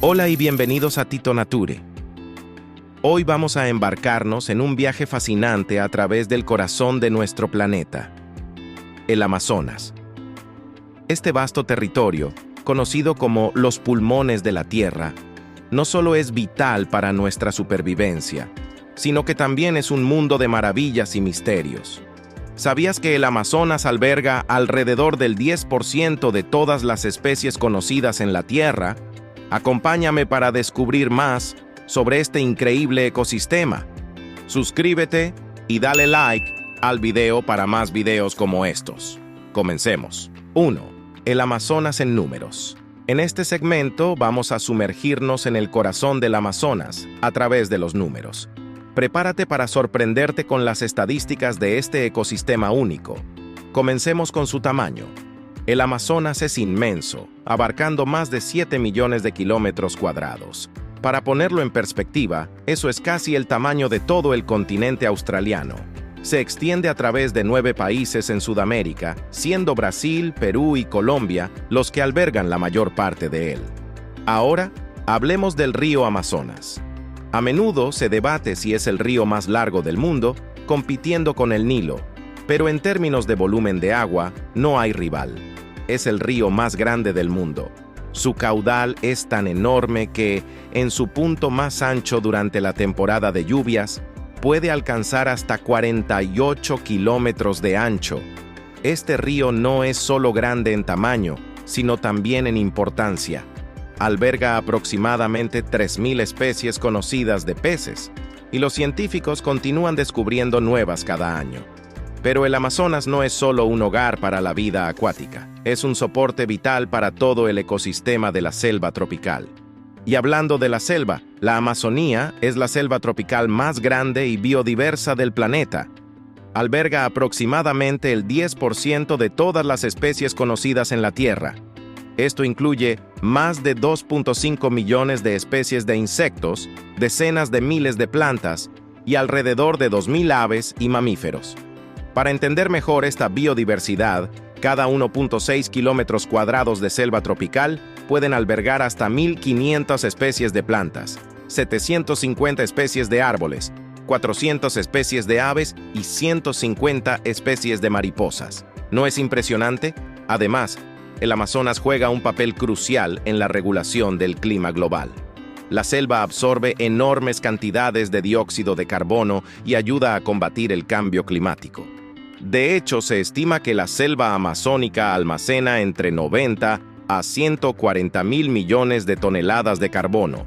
Hola y bienvenidos a Tito Nature. Hoy vamos a embarcarnos en un viaje fascinante a través del corazón de nuestro planeta, el Amazonas. Este vasto territorio, conocido como los pulmones de la Tierra, no solo es vital para nuestra supervivencia, sino que también es un mundo de maravillas y misterios. ¿Sabías que el Amazonas alberga alrededor del 10% de todas las especies conocidas en la Tierra? Acompáñame para descubrir más sobre este increíble ecosistema. Suscríbete y dale like al video para más videos como estos. Comencemos. 1. El Amazonas en números. En este segmento vamos a sumergirnos en el corazón del Amazonas a través de los números. Prepárate para sorprenderte con las estadísticas de este ecosistema único. Comencemos con su tamaño. El Amazonas es inmenso, abarcando más de 7 millones de kilómetros cuadrados. Para ponerlo en perspectiva, eso es casi el tamaño de todo el continente australiano. Se extiende a través de 9 países en Sudamérica, siendo Brasil, Perú y Colombia los que albergan la mayor parte de él. Ahora, hablemos del río Amazonas. A menudo se debate si es el río más largo del mundo, compitiendo con el Nilo, pero en términos de volumen de agua, no hay rival. Es el río más grande del mundo. Su caudal es tan enorme que, en su punto más ancho durante la temporada de lluvias, puede alcanzar hasta 48 kilómetros de ancho. Este río no es solo grande en tamaño, sino también en importancia. Alberga aproximadamente 3.000 especies conocidas de peces, y los científicos continúan descubriendo nuevas cada año. Pero el Amazonas no es solo un hogar para la vida acuática, es un soporte vital para todo el ecosistema de la selva tropical. Y hablando de la selva, la Amazonía es la selva tropical más grande y biodiversa del planeta. Alberga aproximadamente el 10% de todas las especies conocidas en la Tierra. Esto incluye más de 2.5 millones de especies de insectos, decenas de miles de plantas y alrededor de 2.000 aves y mamíferos. Para entender mejor esta biodiversidad, cada 1.6 kilómetros cuadrados de selva tropical pueden albergar hasta 1.500 especies de plantas, 750 especies de árboles, 400 especies de aves y 150 especies de mariposas. ¿No es impresionante? Además, el Amazonas juega un papel crucial en la regulación del clima global. La selva absorbe enormes cantidades de dióxido de carbono y ayuda a combatir el cambio climático. De hecho, se estima que la selva amazónica almacena entre 90 a 140 mil millones de toneladas de carbono,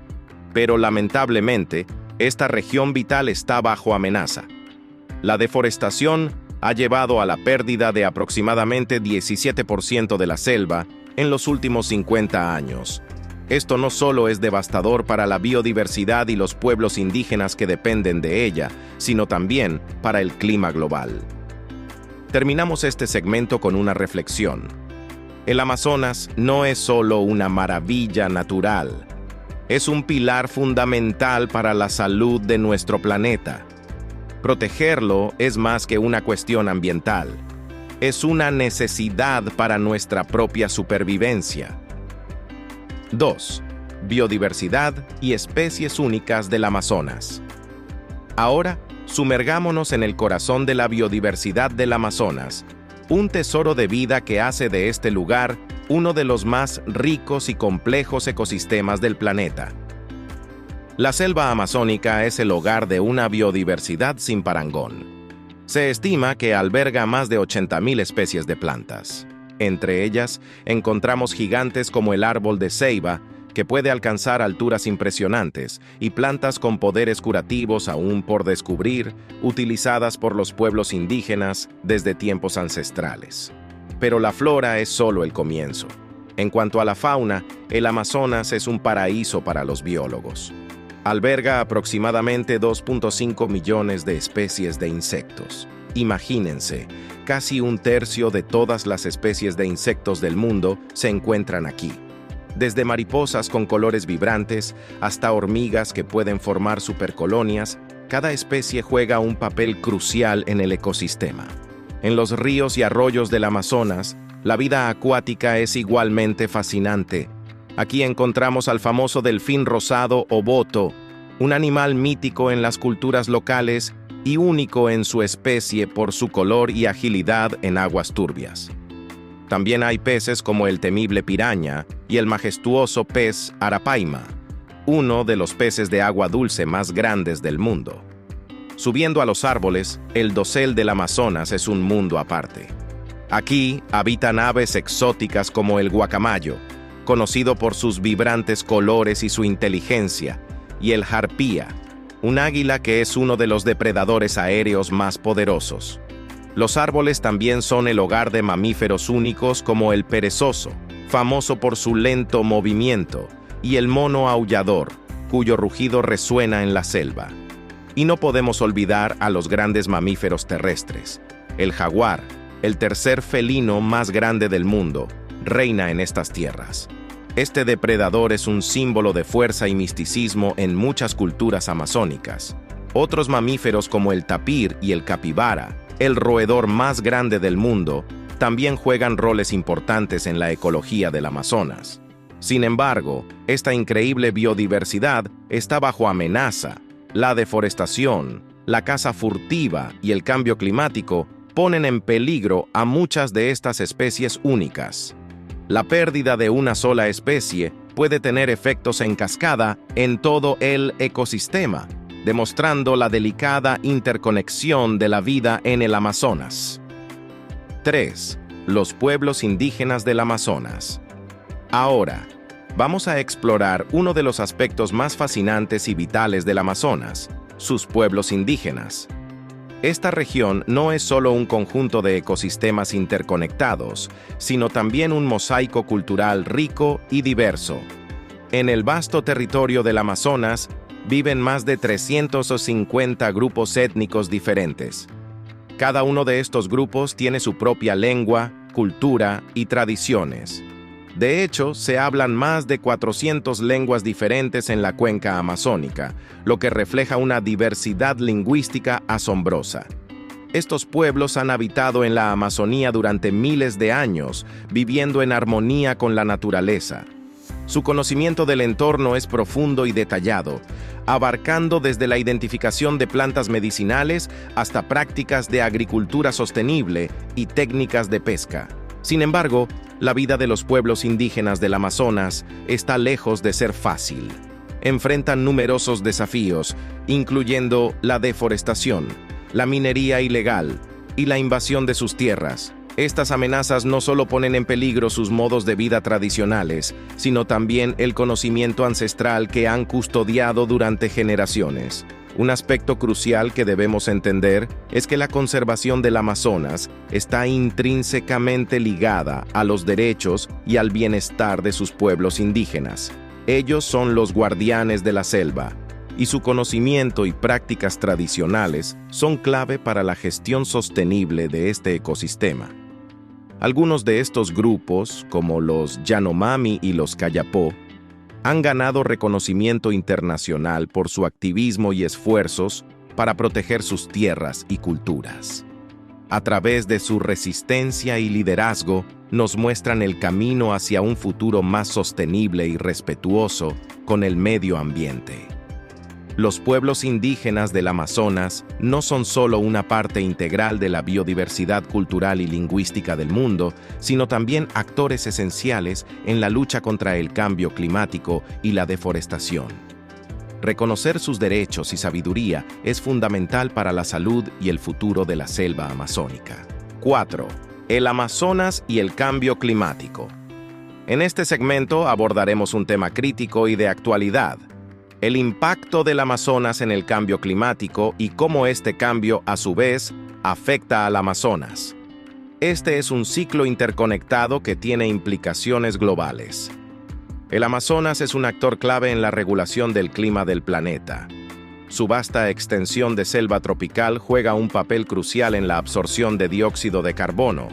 pero lamentablemente, esta región vital está bajo amenaza. La deforestación ha llevado a la pérdida de aproximadamente 17% de la selva en los últimos 50 años. Esto no solo es devastador para la biodiversidad y los pueblos indígenas que dependen de ella, sino también para el clima global. Terminamos este segmento con una reflexión. El Amazonas no es solo una maravilla natural, es un pilar fundamental para la salud de nuestro planeta. Protegerlo es más que una cuestión ambiental, es una necesidad para nuestra propia supervivencia. 2. Biodiversidad y especies únicas del Amazonas. Ahora, sumergámonos en el corazón de la biodiversidad del Amazonas, un tesoro de vida que hace de este lugar uno de los más ricos y complejos ecosistemas del planeta. La selva amazónica es el hogar de una biodiversidad sin parangón. Se estima que alberga más de 80.000 especies de plantas. Entre ellas, encontramos gigantes como el árbol de ceiba, que puede alcanzar alturas impresionantes, y plantas con poderes curativos aún por descubrir, utilizadas por los pueblos indígenas desde tiempos ancestrales. Pero la flora es solo el comienzo. En cuanto a la fauna, el Amazonas es un paraíso para los biólogos. Alberga aproximadamente 2.5 millones de especies de insectos. Imagínense, casi un tercio de todas las especies de insectos del mundo se encuentran aquí. Desde mariposas con colores vibrantes hasta hormigas que pueden formar supercolonias, cada especie juega un papel crucial en el ecosistema. En los ríos y arroyos del Amazonas, la vida acuática es igualmente fascinante. Aquí encontramos al famoso delfín rosado o boto, un animal mítico en las culturas locales y único en su especie por su color y agilidad en aguas turbias. También hay peces como el temible piraña y el majestuoso pez arapaima, uno de los peces de agua dulce más grandes del mundo. Subiendo a los árboles, el dosel del Amazonas es un mundo aparte. Aquí habitan aves exóticas como el guacamayo, conocido por sus vibrantes colores y su inteligencia, y el jarpía, un águila que es uno de los depredadores aéreos más poderosos. Los árboles también son el hogar de mamíferos únicos como el perezoso, famoso por su lento movimiento, y el mono aullador, cuyo rugido resuena en la selva. Y no podemos olvidar a los grandes mamíferos terrestres. El jaguar, el tercer felino más grande del mundo, reina en estas tierras. Este depredador es un símbolo de fuerza y misticismo en muchas culturas amazónicas. Otros mamíferos como el tapir y el capibara, el roedor más grande del mundo, también juegan roles importantes en la ecología del Amazonas. Sin embargo, esta increíble biodiversidad está bajo amenaza. La deforestación, la caza furtiva y el cambio climático ponen en peligro a muchas de estas especies únicas. La pérdida de una sola especie puede tener efectos en cascada en todo el ecosistema, demostrando la delicada interconexión de la vida en el Amazonas. 3. Los pueblos indígenas del Amazonas. Ahora, vamos a explorar uno de los aspectos más fascinantes y vitales del Amazonas, sus pueblos indígenas. Esta región no es solo un conjunto de ecosistemas interconectados, sino también un mosaico cultural rico y diverso. En el vasto territorio del Amazonas viven más de 350 grupos étnicos diferentes. Cada uno de estos grupos tiene su propia lengua, cultura y tradiciones. De hecho, se hablan más de 400 lenguas diferentes en la cuenca amazónica, lo que refleja una diversidad lingüística asombrosa. Estos pueblos han habitado en la Amazonía durante miles de años, viviendo en armonía con la naturaleza. Su conocimiento del entorno es profundo y detallado, abarcando desde la identificación de plantas medicinales hasta prácticas de agricultura sostenible y técnicas de pesca. Sin embargo, la vida de los pueblos indígenas del Amazonas está lejos de ser fácil. Enfrentan numerosos desafíos, incluyendo la deforestación, la minería ilegal y la invasión de sus tierras. Estas amenazas no solo ponen en peligro sus modos de vida tradicionales, sino también el conocimiento ancestral que han custodiado durante generaciones. Un aspecto crucial que debemos entender es que la conservación del Amazonas está intrínsecamente ligada a los derechos y al bienestar de sus pueblos indígenas. Ellos son los guardianes de la selva, y su conocimiento y prácticas tradicionales son clave para la gestión sostenible de este ecosistema. Algunos de estos grupos, como los Yanomami y los Kayapó, han ganado reconocimiento internacional por su activismo y esfuerzos para proteger sus tierras y culturas. A través de su resistencia y liderazgo, nos muestran el camino hacia un futuro más sostenible y respetuoso con el medio ambiente. Los pueblos indígenas del Amazonas no son solo una parte integral de la biodiversidad cultural y lingüística del mundo, sino también actores esenciales en la lucha contra el cambio climático y la deforestación. Reconocer sus derechos y sabiduría es fundamental para la salud y el futuro de la selva amazónica. 4. El Amazonas y el cambio climático. En este segmento abordaremos un tema crítico y de actualidad: el impacto del Amazonas en el cambio climático y cómo este cambio, a su vez, afecta al Amazonas. Este es un ciclo interconectado que tiene implicaciones globales. El Amazonas es un actor clave en la regulación del clima del planeta. Su vasta extensión de selva tropical juega un papel crucial en la absorción de dióxido de carbono,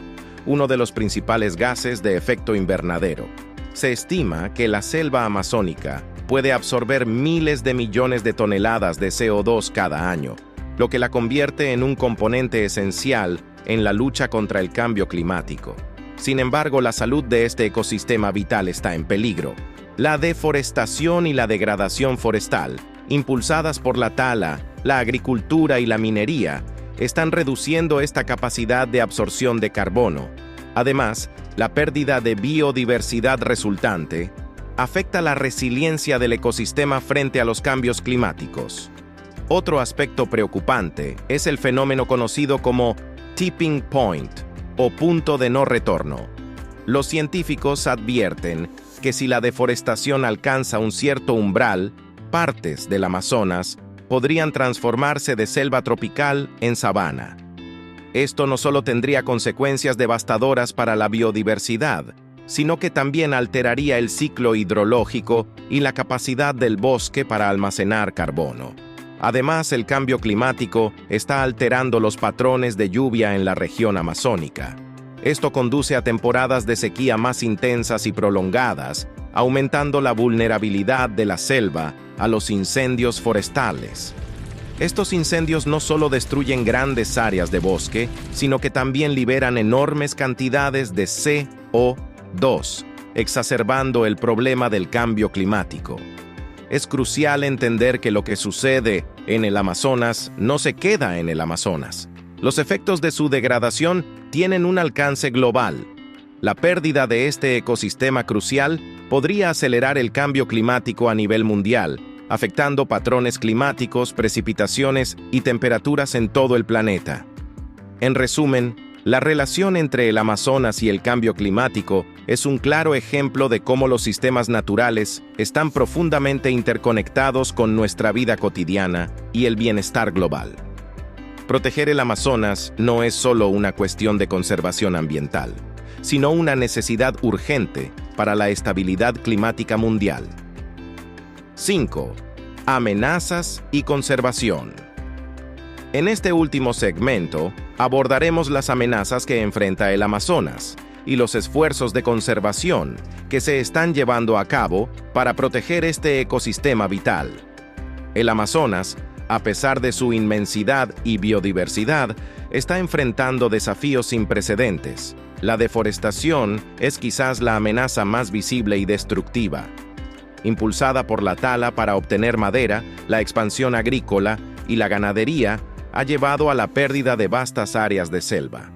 uno de los principales gases de efecto invernadero. Se estima que la selva amazónica puede absorber miles de millones de toneladas de CO2 cada año, lo que la convierte en un componente esencial en la lucha contra el cambio climático. Sin embargo, la salud de este ecosistema vital está en peligro. La deforestación y la degradación forestal, impulsadas por la tala, la agricultura y la minería, están reduciendo esta capacidad de absorción de carbono. Además, la pérdida de biodiversidad resultante afecta la resiliencia del ecosistema frente a los cambios climáticos. Otro aspecto preocupante es el fenómeno conocido como tipping point o punto de no retorno. Los científicos advierten que si la deforestación alcanza un cierto umbral, partes del Amazonas podrían transformarse de selva tropical en sabana. Esto no solo tendría consecuencias devastadoras para la biodiversidad, sino que también alteraría el ciclo hidrológico y la capacidad del bosque para almacenar carbono. Además, el cambio climático está alterando los patrones de lluvia en la región amazónica. Esto conduce a temporadas de sequía más intensas y prolongadas, aumentando la vulnerabilidad de la selva a los incendios forestales. Estos incendios no solo destruyen grandes áreas de bosque, sino que también liberan enormes cantidades de CO2, exacerbando el problema del cambio climático. Es crucial entender que lo que sucede en el Amazonas no se queda en el Amazonas. Los efectos de su degradación tienen un alcance global. La pérdida de este ecosistema crucial podría acelerar el cambio climático a nivel mundial, afectando patrones climáticos, precipitaciones y temperaturas en todo el planeta. En resumen, la relación entre el Amazonas y el cambio climático es un claro ejemplo de cómo los sistemas naturales están profundamente interconectados con nuestra vida cotidiana y el bienestar global. Proteger el Amazonas no es solo una cuestión de conservación ambiental, sino una necesidad urgente para la estabilidad climática mundial. 5. Amenazas y conservación. En este último segmento, abordaremos las amenazas que enfrenta el Amazonas y los esfuerzos de conservación que se están llevando a cabo para proteger este ecosistema vital. El Amazonas, a pesar de su inmensidad y biodiversidad, está enfrentando desafíos sin precedentes. La deforestación es quizás la amenaza más visible y destructiva. Impulsada por la tala para obtener madera, la expansión agrícola y la ganadería ha llevado a la pérdida de vastas áreas de selva.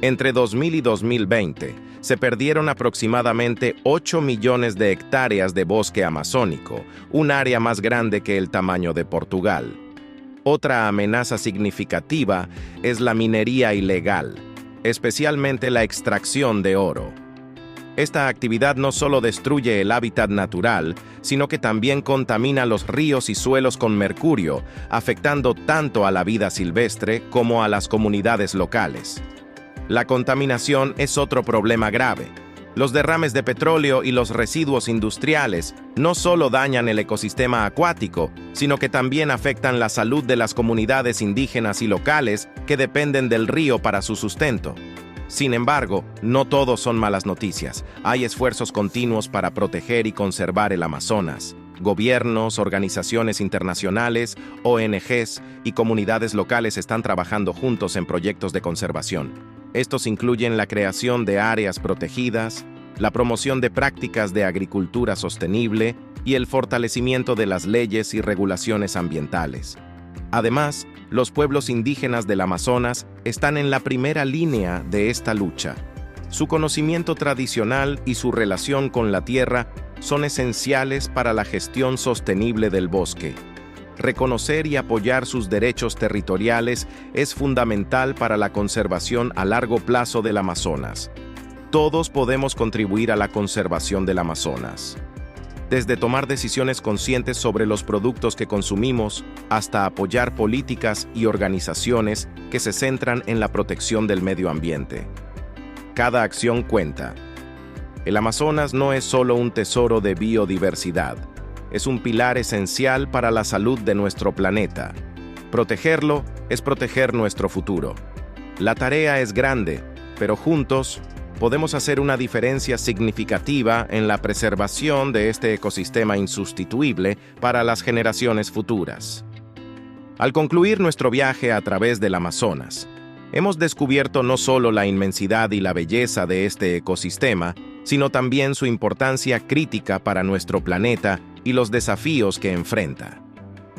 Entre 2000 y 2020, se perdieron aproximadamente 8 millones de hectáreas de bosque amazónico, un área más grande que el tamaño de Portugal. Otra amenaza significativa es la minería ilegal, especialmente la extracción de oro. Esta actividad no solo destruye el hábitat natural, sino que también contamina los ríos y suelos con mercurio, afectando tanto a la vida silvestre como a las comunidades locales. La contaminación es otro problema grave. Los derrames de petróleo y los residuos industriales no solo dañan el ecosistema acuático, sino que también afectan la salud de las comunidades indígenas y locales que dependen del río para su sustento. Sin embargo, no todos son malas noticias. Hay esfuerzos continuos para proteger y conservar el Amazonas. Gobiernos, organizaciones internacionales, ONGs y comunidades locales están trabajando juntos en proyectos de conservación. Estos incluyen la creación de áreas protegidas, la promoción de prácticas de agricultura sostenible y el fortalecimiento de las leyes y regulaciones ambientales. Además, los pueblos indígenas del Amazonas están en la primera línea de esta lucha. Su conocimiento tradicional y su relación con la tierra son esenciales para la gestión sostenible del bosque. Reconocer y apoyar sus derechos territoriales es fundamental para la conservación a largo plazo del Amazonas. Todos podemos contribuir a la conservación del Amazonas. Desde tomar decisiones conscientes sobre los productos que consumimos hasta apoyar políticas y organizaciones que se centran en la protección del medio ambiente. Cada acción cuenta. El Amazonas no es solo un tesoro de biodiversidad, es un pilar esencial para la salud de nuestro planeta. Protegerlo es proteger nuestro futuro. La tarea es grande, pero juntos podemos hacer una diferencia significativa en la preservación de este ecosistema insustituible para las generaciones futuras. Al concluir nuestro viaje a través del Amazonas, hemos descubierto no solo la inmensidad y la belleza de este ecosistema, sino también su importancia crítica para nuestro planeta y los desafíos que enfrenta.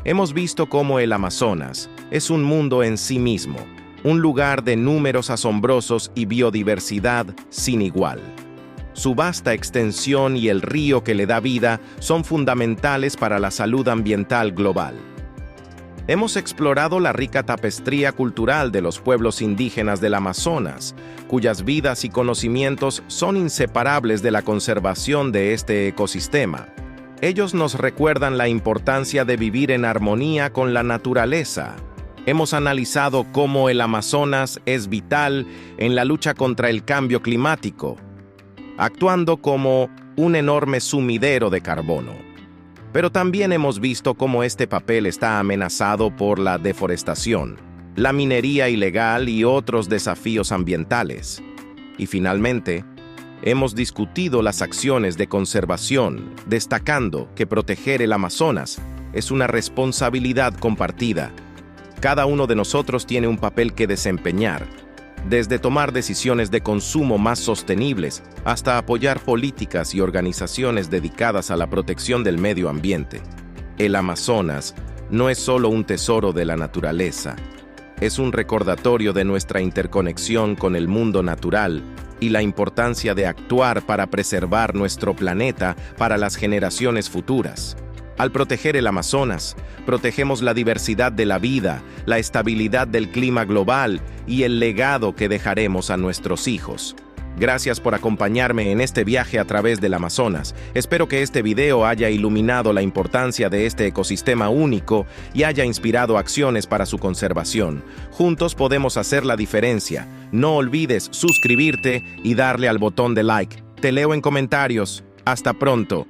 Hemos visto cómo el Amazonas es un mundo en sí mismo, un lugar de números asombrosos y biodiversidad sin igual. Su vasta extensión y el río que le da vida son fundamentales para la salud ambiental global. Hemos explorado la rica tapestría cultural de los pueblos indígenas del Amazonas, cuyas vidas y conocimientos son inseparables de la conservación de este ecosistema. Ellos nos recuerdan la importancia de vivir en armonía con la naturaleza. Hemos analizado cómo el Amazonas es vital en la lucha contra el cambio climático, actuando como un enorme sumidero de carbono. Pero también hemos visto cómo este papel está amenazado por la deforestación, la minería ilegal y otros desafíos ambientales. Y finalmente, hemos discutido las acciones de conservación, destacando que proteger el Amazonas es una responsabilidad compartida. Cada uno de nosotros tiene un papel que desempeñar, desde tomar decisiones de consumo más sostenibles hasta apoyar políticas y organizaciones dedicadas a la protección del medio ambiente. El Amazonas no es solo un tesoro de la naturaleza, es un recordatorio de nuestra interconexión con el mundo natural y la importancia de actuar para preservar nuestro planeta para las generaciones futuras. Al proteger el Amazonas, protegemos la diversidad de la vida, la estabilidad del clima global y el legado que dejaremos a nuestros hijos. Gracias por acompañarme en este viaje a través del Amazonas. Espero que este video haya iluminado la importancia de este ecosistema único y haya inspirado acciones para su conservación. Juntos podemos hacer la diferencia. No olvides suscribirte y darle al botón de like. Te leo en comentarios. Hasta pronto.